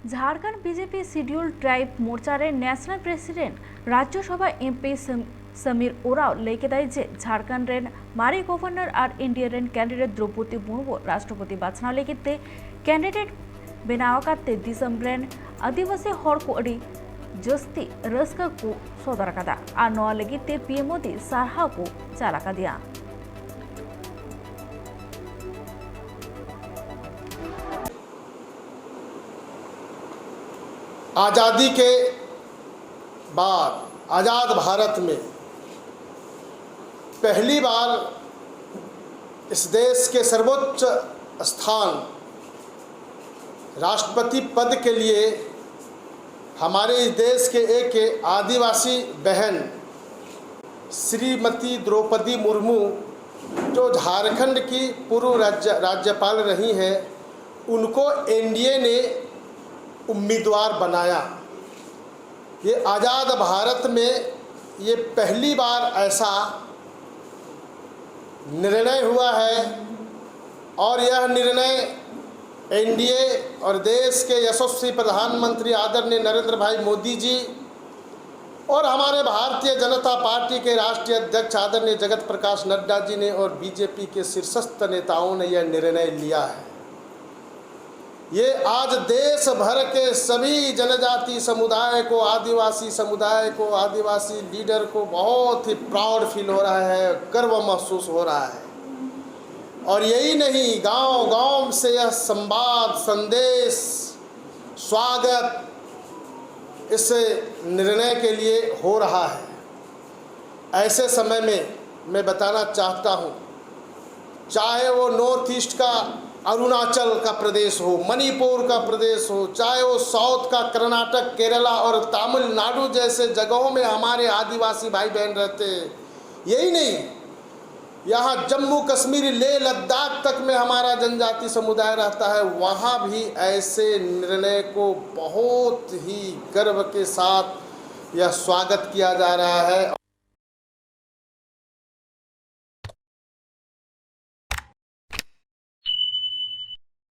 Jharkhand BJP schedule tribe मोर्चार national president Rajya Sabha MP Samir Oraon लेके झारखंड मारी गवर्नर और इंडिया कैंडिडेट द्रौपदी मुर्मू राष्ट्रपति बाछनाव लेके कैंडिडेट बनावते दिसंबर आदिवासी हर को जस्ती रस्का को सदर और लगे पीएम मोदी सारहा को चालका दिया। आज़ादी के बाद आज़ाद भारत में पहली बार इस देश के सर्वोच्च स्थान राष्ट्रपति पद के लिए हमारे इस देश के एक आदिवासी बहन श्रीमती द्रौपदी मुर्मू जो झारखंड की पूर्व राज्यपाल रही हैं, उनको एनडीए ने उम्मीदवार बनाया। ये आज़ाद भारत में ये पहली बार ऐसा निर्णय हुआ है और यह निर्णय एनडीए और देश के यशस्वी प्रधानमंत्री आदरणीय नरेंद्र भाई मोदी जी और हमारे भारतीय जनता पार्टी के राष्ट्रीय अध्यक्ष आदरणीय जगत प्रकाश नड्डा जी ने और बीजेपी के शीर्षस्थ नेताओं ने यह निर्णय लिया है। ये आज देश भर के सभी जनजाति समुदाय को, आदिवासी समुदाय को, आदिवासी लीडर को बहुत ही प्राउड फील हो रहा है, गर्व महसूस हो रहा है। और यही नहीं, गांव-गांव से यह संवाद, संदेश, स्वागत इस निर्णय के लिए हो रहा है। ऐसे समय में मैं बताना चाहता हूँ, चाहे वो नॉर्थ ईस्ट का अरुणाचल का प्रदेश हो, मणिपुर का प्रदेश हो, चाहे वो साउथ का कर्नाटक, केरला और तमिलनाडु जैसे जगहों में हमारे आदिवासी भाई बहन रहते हैं। यही नहीं, यहाँ जम्मू कश्मीर, लेह लद्दाख तक में हमारा जनजाति समुदाय रहता है, वहाँ भी ऐसे निर्णय को बहुत ही गर्व के साथ यह स्वागत किया जा रहा है।